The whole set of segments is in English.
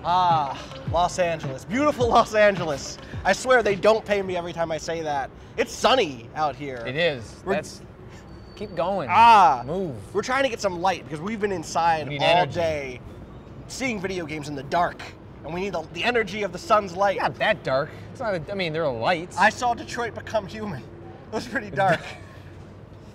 Ah, Los Angeles. Beautiful Los Angeles. I swear they don't pay me every time I say that. It's sunny out here. It is. Keep going. Move. We're trying to get some light because we've been inside all day seeing video games in the dark. And we need the energy of the sun's light. Not that dark. It's not. I mean, there are lights. I saw Detroit Become Human. It was pretty dark.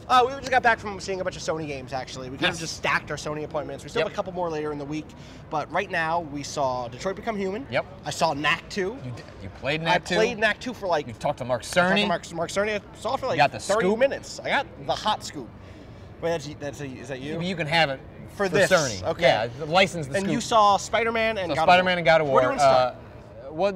We just got back from seeing a bunch of Sony games, actually. We kind of just stacked our Sony appointments. We still have a couple more later in the week. But right now, we saw Detroit Become Human. Yep. I saw Knack 2. You played Knack 2? I played Knack 2 for like... You talked to Mark Cerny? Mark Cerny. I saw it for like 30 minutes. I got the hot scoop. Wait, is that you? You can have it for this. Cerny. Okay. Yeah, license the scoop. And you saw Spiderman and God of War. Spiderman and God of War. Where do we start? Well,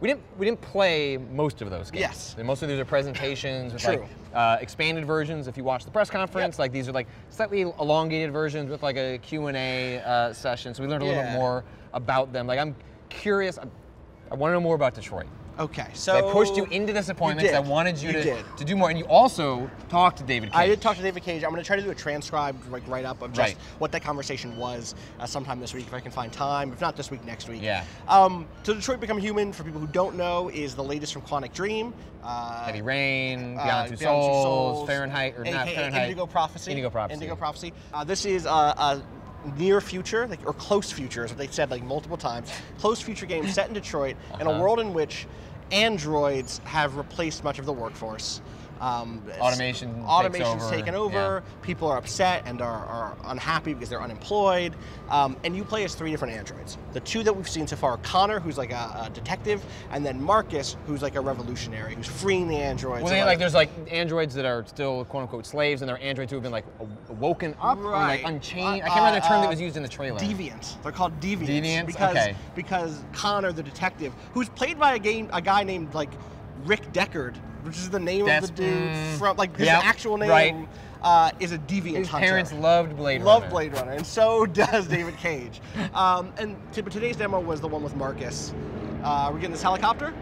we didn't play most of those games. Yes. Most of these are presentations with like expanded versions. If you watch the press conference, like these are like slightly elongated versions with like a Q&A session. So we learned a little bit more about them. Like I'm curious. I want to know more about Detroit. Okay, so I pushed you into this appointment. I wanted you to do more, and you also talked to David Cage. I did talk to David Cage. I'm going to try to do a transcribed write-up of just what that conversation was sometime this week if I can find time. If not this week, next week. Yeah. So Detroit Become Human, for people who don't know, is the latest from Quantic Dream. Heavy Rain, Beyond Two Souls, Fahrenheit, or not Fahrenheit. Indigo Prophecy. Indigo Prophecy. Indigo Prophecy. This is a near future, or close future, is what they said like multiple times. Close future game set in Detroit in a world in which androids have replaced much of the workforce. Automation's taken over. Yeah. People are upset and are unhappy because they're unemployed. And you play as 3 different androids. The 2 that we've seen so far are Connor, who's like a detective, and then Marcus, who's like a revolutionary, who's freeing the androids. Well, there's like androids that are still quote unquote slaves, and there are androids who have been like woken up or like unchained. I can't remember the term that was used in the trailer. Deviant. They're called deviants. Deviants. Because Connor, the detective, who's played by a guy named like Rick Deckard, which is the name of the dude from like his actual name, is a deviant His hunter. parents loved Blade Runner. Loved Blade Runner, and so does David Cage. But today's demo was the one with Marcus. We're getting this helicopter.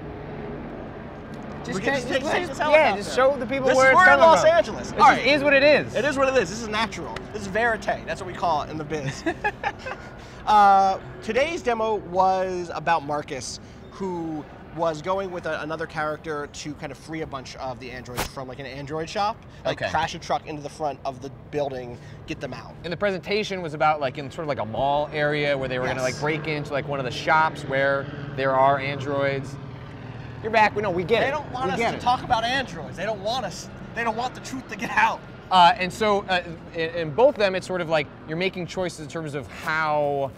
Just take this helicopter. Yeah, just show the people where it's coming from. We're in Los Angeles. It is what it is. It is what it is. This is natural. This is verite. That's what we call it in the biz. Today's demo was about Marcus, who was going with another character to kind of free a bunch of the androids from like an android shop, like crash a truck into the front of the building, get them out. And the presentation was about like in sort of like a mall area where they were going to like break into like one of the shops where there are androids. You're back. We get it. They don't want us to talk about androids. They don't want us. They don't want the truth to get out. And so in both of them, it's sort of like you're making choices in terms of how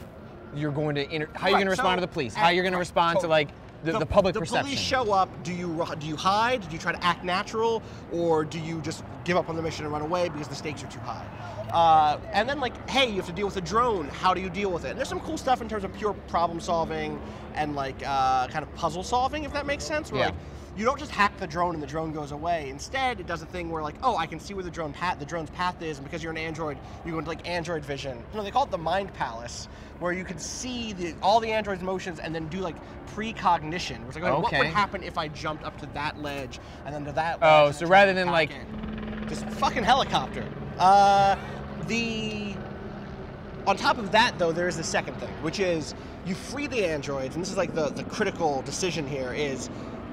you're going to respond to the police, how you're going to respond to like the public perception. The police show up. Do you hide? Do you try to act natural, or do you just give up on the mission and run away because the stakes are too high? And then like, hey, you have to deal with a drone. How do you deal with it? And there's some cool stuff in terms of pure problem solving and like kind of puzzle solving, if that makes sense. Where like you don't just hack the drone and the drone goes away. Instead, it does a thing where like, oh, I can see where the drone's path is, and because you're an android, you go into like android vision. They call it the Mind Palace, where you can see all the androids' motions and then do like precognition. It's like, what would happen if I jumped up to that ledge and then to that ledge? Oh, so rather than like this fucking helicopter. On top of that, though, there is the second thing, which is you free the androids, and this is like the critical decision here is,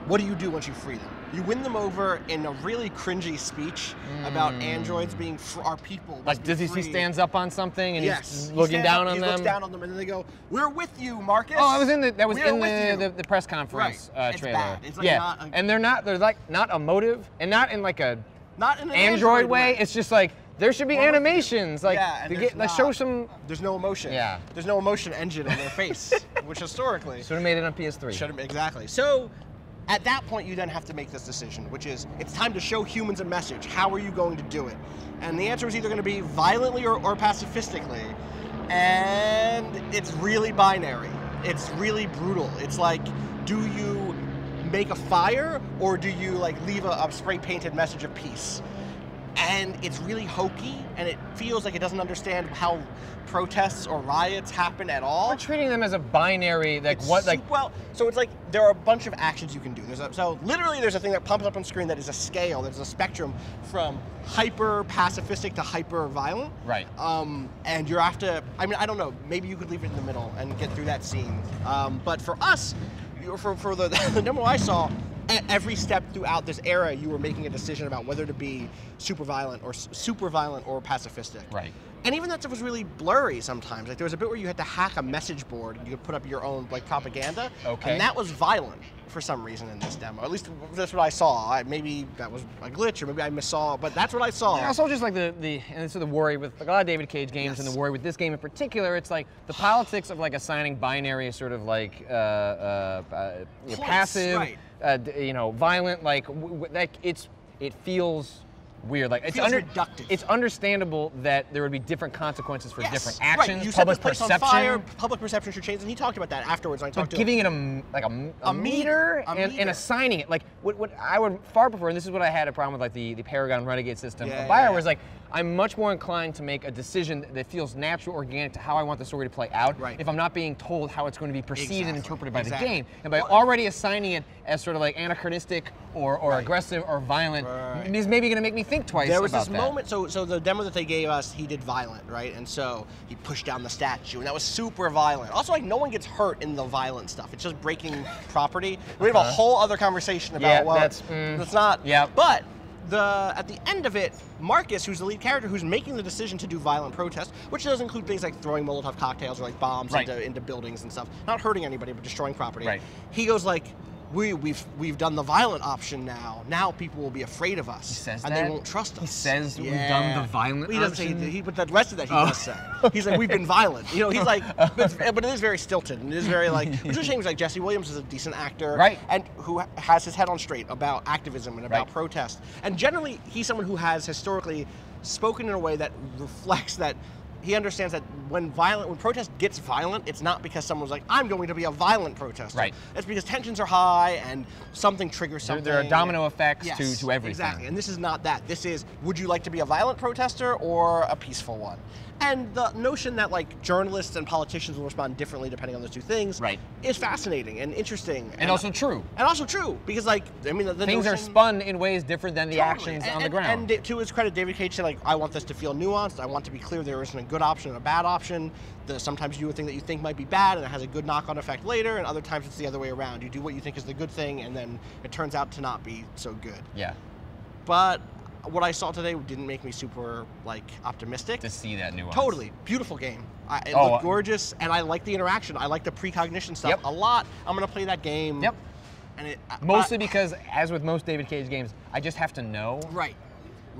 what do you do once you free them? You win them over in a really cringy speech about androids being our people. Like he stands up on something and he's looking down on them. He looks down on them and then they go, "We're with you, Marcus." Oh, that was in the press conference trailer. It's bad. It's like and they're like not emotive and not in like a not in an android way. It's just like there should be animations, like show some. There's no emotion. Yeah. There's no emotion engine on their face, which historically should have made it on PS3. Should have exactly. So. At that point, you then have to make this decision, which is, it's time to show humans a message. How are you going to do it? And the answer is either going to be violently or pacifistically. And it's really binary. It's really brutal. It's like, do you make a fire, or do you like leave a spray-painted message of peace? and it's really hokey, and it feels like it doesn't understand how protests or riots happen at all. We're treating them as a binary, like It's what, like well, so it's like there are a bunch of actions you can do. So literally there's a thing that pops up on screen that is a scale, there's a spectrum from hyper pacifistic to hyper violent. Right. And you're after, I mean, I don't know, maybe you could leave it in the middle and get through that scene. But for us, for the demo I saw, at every step throughout this era, you were making a decision about whether to be super violent or pacifistic. Right. And even that stuff was really blurry sometimes. Like there was a bit where you had to hack a message board and you could put up your own like propaganda. Okay. And that was violent for some reason in this demo. At least that's what I saw. Maybe that was a glitch or maybe I missaw, but that's what I saw. Yeah, also just like and this is the worry with like a lot of David Cage games, and the worry with this game in particular, it's like the politics of like assigning binary sort of like passive, right. Violent, like it feels weird. Like it's reductive. It's understandable that there would be different consequences for different Right. actions. You set public this place perception. on fire. Public perception should change, and he talked about that afterwards. When I talked to giving him. it a meter and assigning it. Like what I would far prefer, and this is what I had a problem with, like the Paragon Renegade system of BioWare, was like I'm much more inclined to make a decision that feels natural, organic to how I want the story to play out. Right. If I'm not being told how it's going to be perceived and interpreted by the game, and by Well, already assigning it as sort of like anachronistic or aggressive or violent, is maybe going to make me think twice. There was about this that. moment, so the demo that they gave us, he did violent, right? And so he pushed down the statue, and that was super violent. Also, like, no one gets hurt in the violent stuff. It's just breaking property. We have a whole other conversation about, that's not. Yeah. But at the end of it, Marcus, who's the lead character, who's making the decision to do violent protest, which does include things like throwing Molotov cocktails or like bombs into buildings and stuff, not hurting anybody but destroying property. Right. He goes like, we've done the violent option now. Now people will be afraid of us. He says and that? they won't trust us. He says we've done the violent he doesn't option? say, but the rest of that he does say. He's like, we've been violent. He's like, but it is very stilted and it is very like, which is a shame. Like Jesse Williams is a decent actor, and who has his head on straight about activism and about protest. And generally, he's someone who has historically spoken in a way that reflects that. He understands that when protest gets violent, it's not because someone's like, I'm going to be a violent protester. Right. It's because tensions are high and something triggers something. There are domino effects to everything. Exactly, and this is not that. This is, would you like to be a violent protester or a peaceful one? And the notion that like journalists and politicians will respond differently depending on those two things is fascinating and interesting. And also true. And also true, because like, I mean, the things notion, are spun in ways different than the actions on the ground. And to his credit, David Cage said like, I want this to feel nuanced. I want to be clear there isn't a good option and a bad option. Sometimes you do a thing that you think might be bad and it has a good knock-on effect later, and other times it's the other way around. You do what you think is the good thing and then it turns out to not be so good. Yeah. But what I saw today didn't make me super like optimistic. To see that nuance. Totally. Beautiful game. It looked gorgeous, and I like the interaction. I like the precognition stuff a lot. I'm going to play that game. Yep. And mostly because, as with most David Cage games, I just have to know. Right.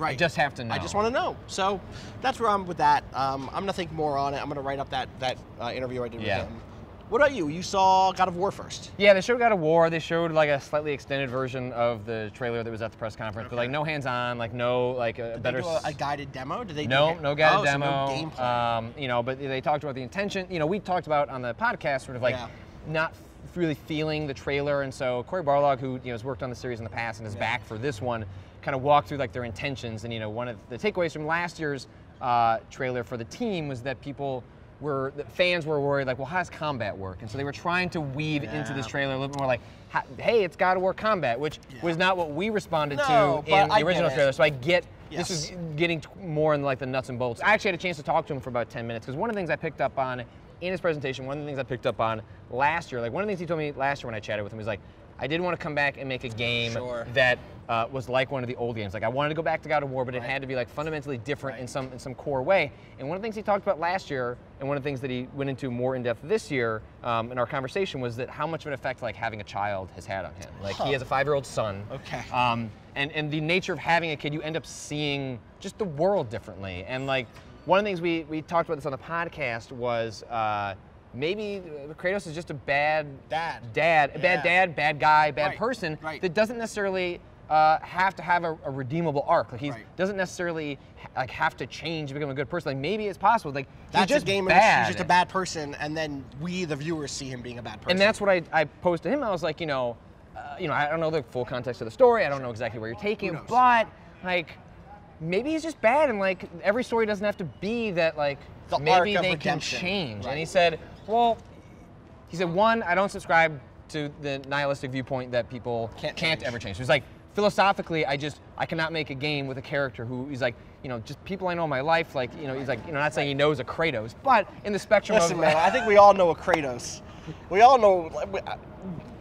I just have to know. I just want to know. So that's where I'm with that. I'm going to think more on it. I'm going to write up that interview I did with him. What about you? You saw God of War first. Yeah, they showed God of War. They showed like a slightly extended version of the trailer that was at the press conference, but like no hands-on, like no like a better. Did they do a guided demo? Did they? No guided demo. So no gameplay. But they talked about the intention. We talked about on the podcast sort of like not really feeling the trailer, and so Cory Barlog, who has worked on the series in the past and is back for this one, kind of walked through like their intentions. And one of the takeaways from last year's trailer for the team was that fans were worried, like, well, how does combat work? And so they were trying to weave into this trailer a little bit more like, hey, it's God of War combat, which was not what we responded to in the original trailer. So I get this is getting more in like the nuts and bolts. I actually had a chance to talk to him for about 10 minutes because one of the things I picked up on in his presentation, one of the things I picked up on last year, like one of the things he told me last year when I chatted with him was like, I didn't want to come back and make a game that was like one of the old games. Like I wanted to go back to God of War, but it had to be like fundamentally different in some core way. And one of the things he talked about last year, and one of the things that he went into more in depth this year in our conversation, was that how much of an effect like having a child has had on him. Like he has a 5-year-old son. Okay. And the nature of having a kid, you end up seeing just the world differently. And like one of the things we talked about this on the podcast was. Maybe Kratos is just a bad dad, bad guy, bad person that doesn't necessarily have to have a redeemable arc. Like he doesn't necessarily like have to change to become a good person. Like maybe it's possible. Like that's just a game in which he's just a bad person, and then we, the viewers, see him being a bad person. And that's what I posed to him. I was like, I don't know the full context of the story. I don't know exactly where you're taking it, but like. maybe he's just bad, and like every story doesn't have to be that like maybe they can change. Right. And he said, well, one, I don't subscribe to the nihilistic viewpoint that people can't ever change. So he's like, philosophically, I cannot make a game with a character who he's like, you know, just people I know in my life, like, you know, he's like, you know, not saying he knows a Kratos, but in the spectrum Listen, man, I think we all know a Kratos. We all know.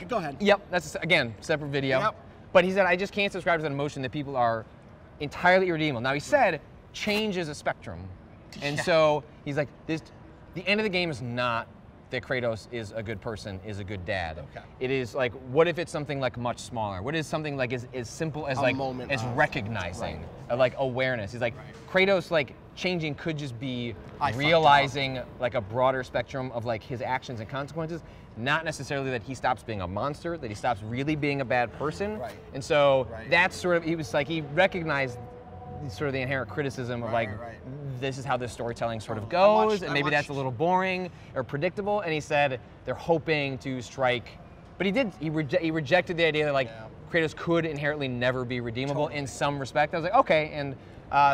Go ahead. Yep, that's again separate video. Yep. But he said, I just can't subscribe to that emotion that people are entirely irredeemable. Now he said, change is a spectrum, and so he's like, the end of the game is not that Kratos is a good person, is a good dad. Okay. It is like, what if it's something like much smaller? What is something like as simple as like as recognizing, like awareness? He's like, Kratos like changing could just be realizing like a broader spectrum of like his actions and consequences, not necessarily that he stops being a monster, that he stops really being a bad person. Right. And so that's sort of, he was like, he recognized sort of the inherent criticism of like, this is how this storytelling sort of goes, and maybe that's a little boring or predictable. And he said they're hoping to strike, but he rejected the idea that like Kratos could inherently never be redeemable in some respect. I was like, okay, and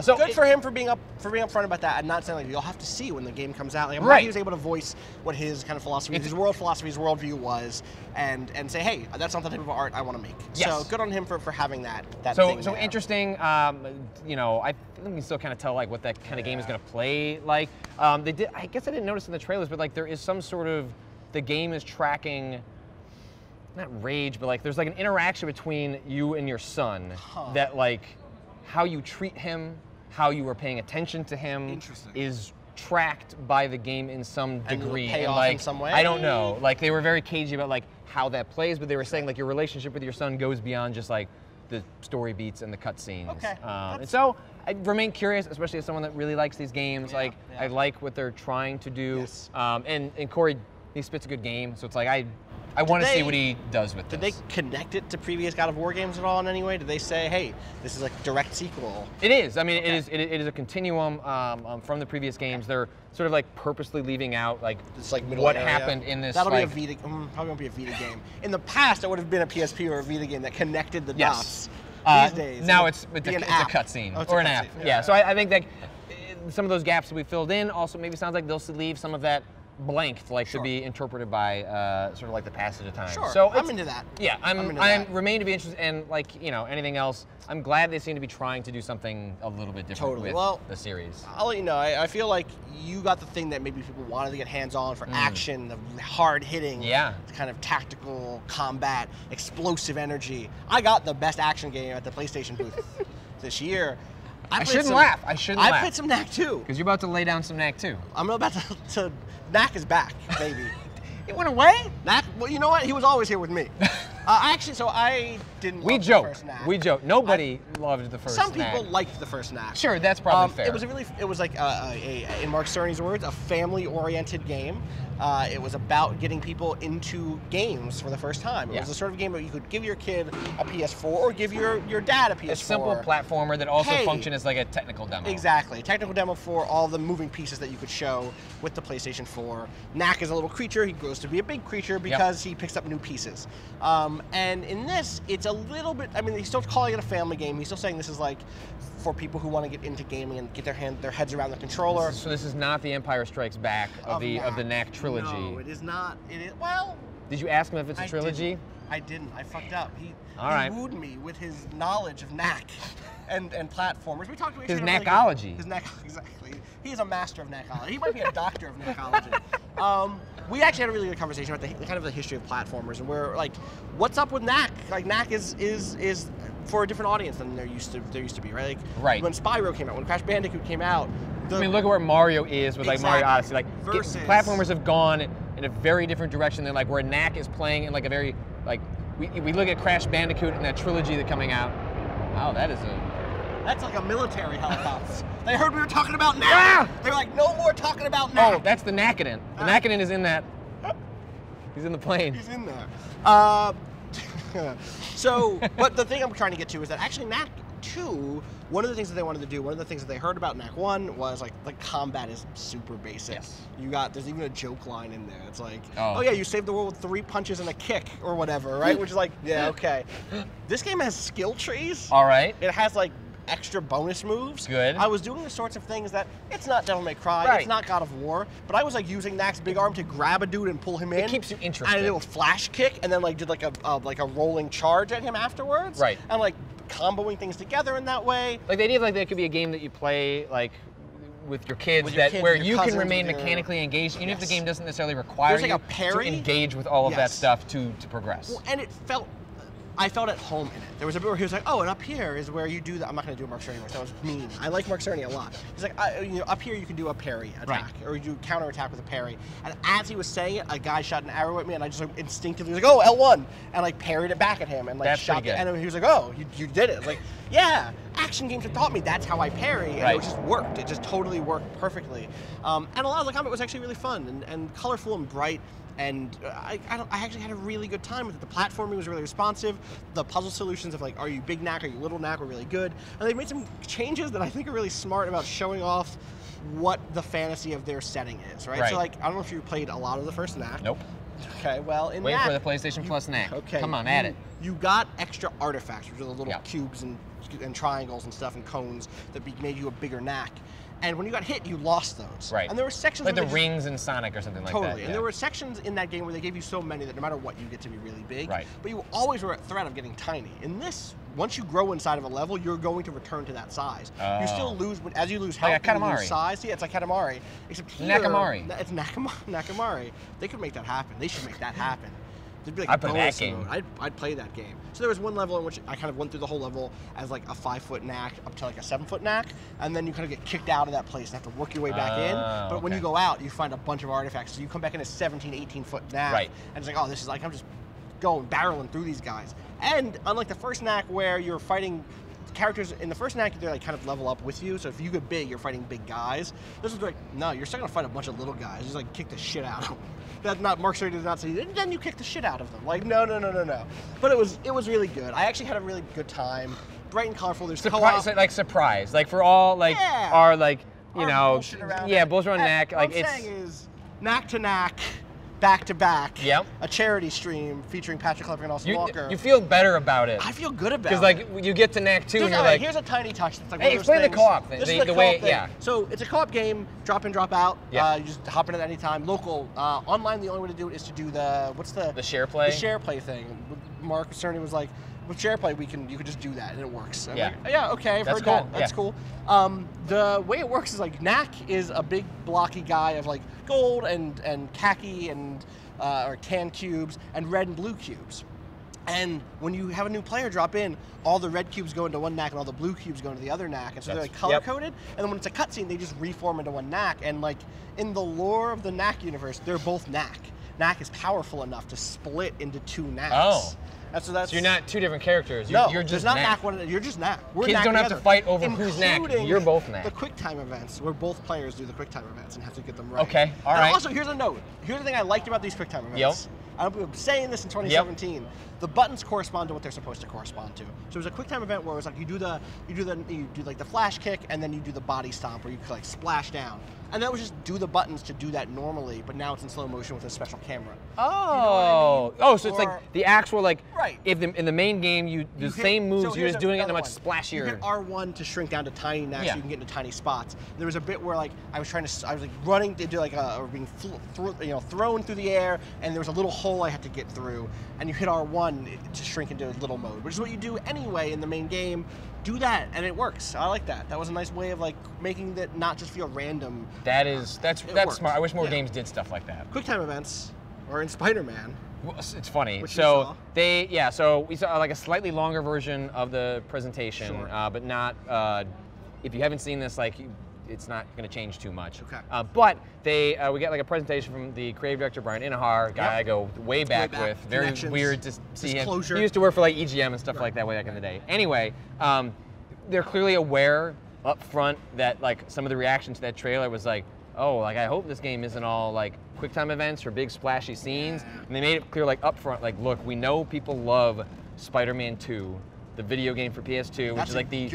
so good for him for being upfront about that, and not saying like you'll have to see when the game comes out. Like, I'm glad he was able to voice what his kind of philosophy, his world philosophy, his worldview was, and say, hey, that's not the type of art I want to make. Yes. So good on him for having that. So interesting. You know, I think we can still kind of tell like what that kind of game is going to play like. They did. I guess I didn't notice in the trailers, but like there is some sort of the game is tracking. Not rage, but like there's like an interaction between you and your son that like. How you treat him, how you are paying attention to him is tracked by the game in some degree. And like, in some way? I don't know. Like they were very cagey about like how that plays, but they were saying like your relationship with your son goes beyond just like the story beats and the cutscenes. Okay. And so I remain curious, especially as someone that really likes these games. I like what they're trying to do. Yes. And Corey, he spits a good game, so it's like I want to see what he does with this. Did they connect it to previous God of War games at all in any way? Did they say, hey, this is like a direct sequel? It is. I mean, it is a continuum from the previous games. They're sort of like purposely leaving out like, what happened in this. That'll be a Vita. Probably won't be a Vita game. In the past, it would have been a PSP or a Vita game that connected the dots. These days, now it's a cutscene or an app. Yeah. So I think that some of those gaps that we filled in also maybe sounds like they'll leave some of that blanked, like to be interpreted by sort of like the passage of time. Sure, so I'm into that. Yeah, I remain to be interested, and like, you know, anything else, I'm glad they seem to be trying to do something a little bit different with the series. I'll let you know, I feel like you got the thing that maybe people wanted to get hands-on for action, the hard-hitting, kind of tactical combat, explosive energy. I got the best action game at the PlayStation booth this year. I shouldn't laugh. I played some Knack 2. Because you're about to lay down some Knack 2. I'm about to Knack is back, baby. It went away? Knack, well, you know what? He was always here with me. I didn't love the first Knack. We joke. Nobody loved the first Knack. Some people liked the first Knack. Sure, that's probably fair. It was like, in Mark Cerny's words, a family-oriented game. It was about getting people into games for the first time. It was the sort of game where you could give your kid a PS4 or give your dad a PS4. A simple platformer that also functioned as like a technical demo. Exactly. A technical demo for all the moving pieces that you could show with the PlayStation 4. Knack is a little creature. He grows to be a big creature because he picks up new pieces. And in this, it's a little bit, I mean, he's still calling it a family game. He's still saying this is like for people who want to get into gaming and get their heads around the controller. So this is not the Empire Strikes Back of the Knack trilogy. No, it is not. It is, well. Did you ask him if it's a trilogy? I didn't. I fucked up. He wooed me with his knowledge of Knack and platformers. We talked about his Knackology. His Knack, exactly. He is a master of Knackology. He might be a doctor of Knackology. We actually had a really good conversation about the kind of the history of platformers, and we're like, what's up with Knack? Like Knack is for a different audience than there used to be, right? Like, when Spyro came out, when Crash Bandicoot came out. I mean, look at where Mario is with like Mario Odyssey. Like platformers have gone in a very different direction than like where Knack is playing in like a very like we look at Crash Bandicoot and that trilogy that's coming out. Wow, that's like a military helicopter. They heard we were talking about Knack. Ah! They were like, no more talking about Knack. Oh, that's the Knackadent. The Knackadent is in that. He's in the plane. He's in there. So, but the thing I'm trying to get to is that actually Knack 2, one of the things that they wanted to do, one of the things that they heard about Knack 1 was like the combat is super basic. Yes. There's even a joke line in there. It's like, oh yeah, you saved the world with 3 punches and a kick or whatever, right? Which is like, yeah, okay. This game has skill trees. All right. It has like extra bonus moves. Good. I was doing the sorts of things that it's not Devil May Cry, Right. it's not God of War, but I was like using Knack's big arm to grab a dude and pull him in. It keeps you interested. And I did a flash kick, and then like did like a rolling charge at him afterwards. Right. And like comboing things together in that way. Like the idea of like there could be a game that you play like with your kids where you can remain mechanically engaged, even if the game doesn't necessarily require like you a parry. to engage with all of that stuff to progress. Well, and I felt at home in it. There was a bit where he was like, oh, and up here is where you do that. I'm not going to do a Mark Cerny voice. That was mean. I like Mark Cerny a lot. He's like, up here you can do a parry attack, or you do counter attack with a parry. And as he was saying it, a guy shot an arrow at me, and I just like, instinctively was like, oh, L1, and like parried it back at him, and like that's shot it. And he was like, oh, you did it. I was like, yeah, action games have taught me that's how I parry, and it just worked. It just totally worked perfectly. And a lot of the combat was actually really fun and colorful and bright. And I actually had a really good time with it. The platforming was really responsive. The puzzle solutions of like, are you big Knack, are you little Knack, were really good. And they made some changes that I think are really smart about showing off what the fantasy of their setting is, right? So like, I don't know if you played a lot of the first Knack. Nope. Okay, well, in Wait Knack, for the PlayStation Plus Knack. Okay. Come on, add it. You got extra artifacts, which are the little cubes and triangles and stuff and cones that made you a bigger Knack. And when you got hit, you lost those. Right. And there were sections like the rings in Sonic or something like that. Totally. And there were sections in that game where they gave you so many that no matter what, you get to be really big. Right. But you always were at threat of getting tiny. In this, once you grow inside of a level, you're going to return to that size. You still lose, as you lose health, like you lose size. Yeah, it's like Katamari. Except here, Nakamari. It's Nakamari. They could make that happen. They should make that happen. There'd be like I'd play that game. I'd play that game. So there was one level in which I kind of went through the whole level as like a 5-foot Knack up to like a 7-foot Knack, and then you kind of get kicked out of that place and have to work your way back in. But when you go out, you find a bunch of artifacts. So you come back in a 17, 18-foot Knack, and it's like, oh, this is like, I'm just going, barreling through these guys. And unlike the first Knack where you're fighting characters in the first Knack, they're like kind of level up with you. So if you get big, you're fighting big guys. This is like, no, you're still gonna fight a bunch of little guys. Just like kick the shit out of them. That Mark Cerny did not say. And then you kick the shit out of them. Like no. But it was really good. I actually had a really good time. Bright and colorful. There's surprise, like for all like our like you know bullshit around Knack. Like what I'm saying is Knack to Knack. Back to back, a charity stream featuring Patrick Klepek and Austin Walker. You feel better about it. I feel good about it. Because like you get to Knack 2 and you're like, here's a tiny touch. That's like hey, explain the co-op thing. The way, So it's a co-op game, drop in, drop out. You just hop in at any time. Local, online. The only way to do it is to do the share play. The share play thing. Mark Cerny was like, with share play, you can just do that and it works. And okay, I've heard that. That's cool. The way it works is like Knack is a big blocky guy of like gold and khaki and or tan cubes and red and blue cubes. And when you have a new player drop in, all the red cubes go into one Knack and all the blue cubes go into the other Knack. And so they're like color-coded. And then when it's a cutscene, they just reform into one Knack. And like in the lore of the Knack universe, they're both Knack. Knack is powerful enough to split into 2 Knacks. Oh. So you're not 2 different characters. You're just not Knack. You're just Knack. We're Kids Knack don't together, have to fight over who's Knack. You're both Knack. The QuickTime events, where both players do the QuickTime events and have to get them right. Okay, all right. Also, here's a note. Here's the thing I liked about these QuickTime events. I'm saying this in 2017. The buttons correspond to what they're supposed to correspond to. So there's a QuickTime event where it was like you do like the flash kick and then you do the body stomp where you like splash down. And that was just do the buttons to do that normally, but now it's in slow motion with a special camera. Oh, you know what I mean? So it's like the actual like if in the main game you do the same moves, you're just doing it in a much splashier. You hit R1 to shrink down to tiny Knacks so you can get into tiny spots. There was a bit where like I was like running to do like being thrown through the air, and there was a little hole I had to get through, and you hit R1 to shrink into little mode, which is what you do anyway in the main game. Do that, and it works. I like that. That was a nice way of like making that not just feel random. That's smart. I wish more games did stuff like that. QuickTime events, or in Spider-Man. Well, it's funny. So we saw like a slightly longer version of the presentation, but not. If you haven't seen this, like it's not going to change too much. Okay. But we got like a presentation from the creative director Brian Inahar, guy I go way back with. Very weird to see him. He used to work for like EGM and stuff like that way back in the day. Anyway, they're clearly aware up front that like some of the reaction to that trailer was like, oh, like I hope this game isn't all like QuickTime events or big splashy scenes. And they made it clear like up front, like look, we know people love Spider-Man 2. The video game for PS2, which is like the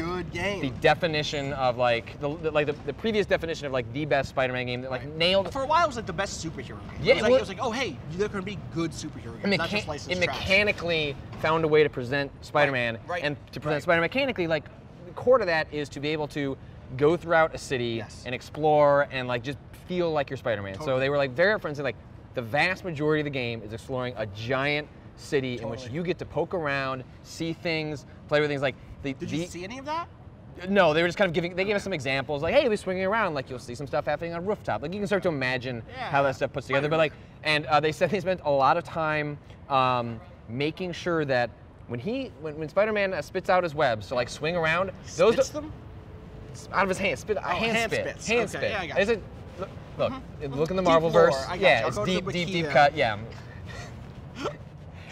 definition of like the previous definition of like the best Spider-Man game that like nailed. For a while, it was like the best superhero game. Yeah, it was like, oh hey, there can be good superhero games, not just licensed trash. It mechanically found a way to present Spider-Man, and to present Spider-Man mechanically, like core to that is to be able to go throughout a city and explore and like just feel like you're Spider-Man. Totally. So they were like very upfront saying like the vast majority of the game is exploring a giant city in which you get to poke around, see things, play with things. Like did you see any of that? No, they were just kind of giving. They gave us some examples, like, hey, we're swinging around, like you'll see some stuff happening on a rooftop. Like you can start to imagine how that stuff puts together. But like, and they said they spent a lot of time making sure that when Spider-Man spits out his webs to like swing around, spits them out of his hand, hand spit. Yeah, I got Is it? Look in the Marvel-verse. Yeah, it's deep cut. Yeah.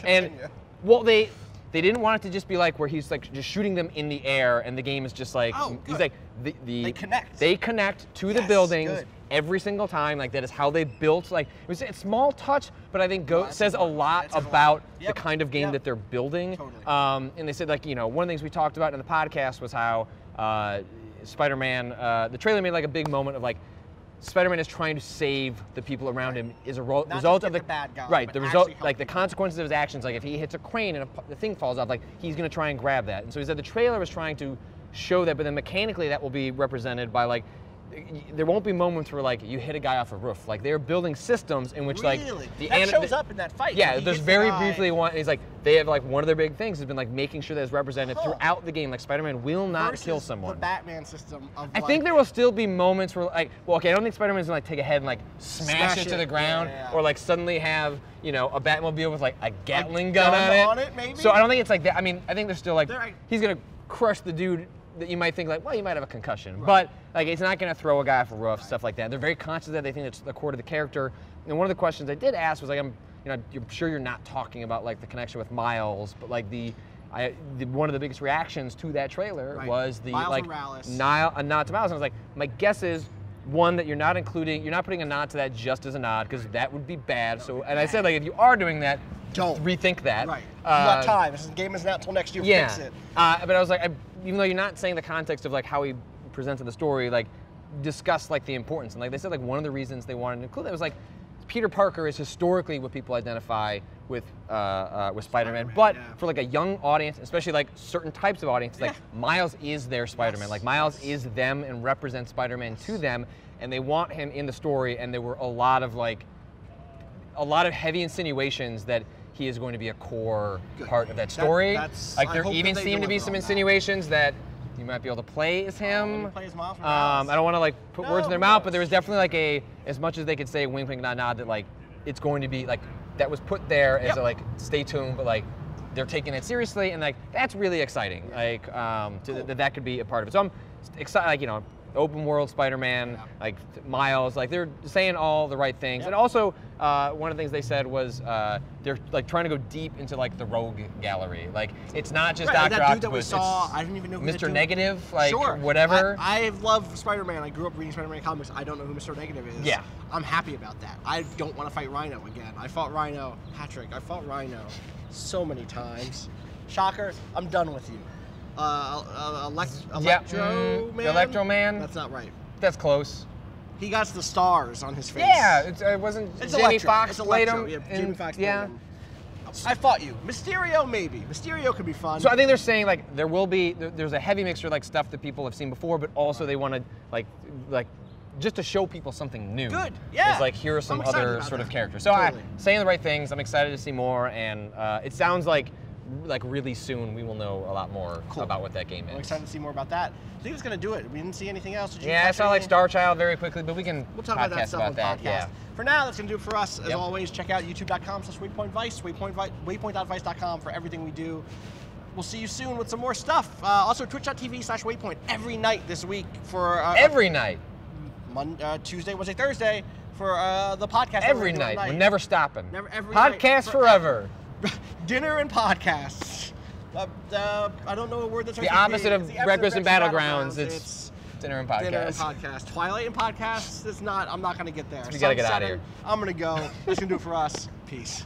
And well, they didn't want it to just be like where he's like just shooting them in the air and the game is just like he's like they connect. They connect to the buildings every single time. Like that is how they built. Like it was a small touch, but I think says a lot about the kind of game that they're building. Totally. And they said like one of the things we talked about in the podcast was how Spider-Man the trailer made like a big moment of like Spider-Man is trying to save the people around him is a result of the bad guy, right. The result, like the consequences of his actions. Like if he hits a crane and the thing falls off, like he's going to try and grab that. And so he said the trailer was trying to show that, but then mechanically that will be represented by like there won't be moments where like you hit a guy off a roof. Like they're building systems in which like that shows up in that fight. Yeah, there's very briefly one. He's like they have like one of their big things has been like making sure that it's represented throughout the game. Like Spider-Man will not kill someone. The Batman system. I think there will still be moments where like I don't think Spider-Man's gonna like take a head and like smash it to the ground or like suddenly have a Batmobile with like a Gatling gun on it. Maybe. So I don't think it's like that. I mean, I think there's still like he's gonna crush the dude that you might think like, well, you might have a concussion, but like it's not going to throw a guy off a roof, stuff like that. They're very conscious of that. They think it's the core to the character. And one of the questions I did ask was like, I'm sure you're not talking about like the connection with Miles, but like one of the biggest reactions to that trailer was the Miles like a nod to Miles. And I was like, my guess is one that you're not putting a nod to that just as a nod because that would be bad. So, and I said like, if you are doing that, don't rethink that. Right. You got time. This game isn't out until next year. Fix it. But I was like, even though you're not saying the context of like how he presented the story, like discuss like the importance. And like they said, like one of the reasons they wanted to include that was like Peter Parker is historically what people identify with Spider-Man, but for like a young audience, especially like certain types of audiences, like Miles is their Spider-Man. Like Miles is them and represents Spider-Man to them, and they want him in the story. And there were a lot of heavy insinuations that he is going to be a core part of that story. Like there even seem to be some insinuations that you might be able to play as him. I don't want to like put words in their mouth, but there was definitely like as much as they could say wink, wink, nod, nod, that like it's going to be like that was put there as a like stay tuned, but like they're taking it seriously, and like that's really exciting. Like that could be a part of it. So I'm excited, like open world Spider-Man, like Miles, like they're saying all the right things. And also, one of the things they said was they're like trying to go deep into like the rogue gallery. Like it's not just Dr. That dude that we Octopus. saw, I didn't even know who Mr. Negative, like whatever. I love Spider-Man. I grew up reading Spider-Man comics. I don't know who Mr. Negative is. Yeah. I'm happy about that. I don't want to fight Rhino again. I fought Rhino, Patrick. I fought Rhino so many times. Shocker, I'm done with you. Electro Man? Electro Man? That's not right. That's close. He got the stars on his face. Yeah, it wasn't. Jamie Foxx played him. Yeah, Jamie Foxx played him. I fought you. Mysterio, maybe. Mysterio could be fun. So I think they're saying like there will be there's a heavy mixture like stuff that people have seen before, but also they want to like just to show people something new. Good. Yeah. It's like here are some other sort of characters. So I'm saying the right things. I'm excited to see more, and it sounds like really soon we will know a lot more about what that game is. I'm excited to see more about that. I think it's going to do it. We didn't see anything else. I saw like Star Child very quickly, but we'll talk about that stuff on the podcast. Yeah. For now, that's going to do it for us. As always, check out youtube.com/WaypointVice, waypoint.vice.com for everything we do. We'll see you soon with some more stuff. Also, twitch.tv/Waypoint every night this week for... every night? Tuesday, Wednesday, Thursday for the podcast. Every night. We're never stopping. Every podcast night, forever. Dinner and podcasts. I don't know a word that's the opposite of Breakfast and Battlegrounds. It's dinner and podcast. Dinner and podcast. Twilight and podcasts. I'm not going to get there. We got to get out of here. I'm going to go. That's going to do it for us. Peace.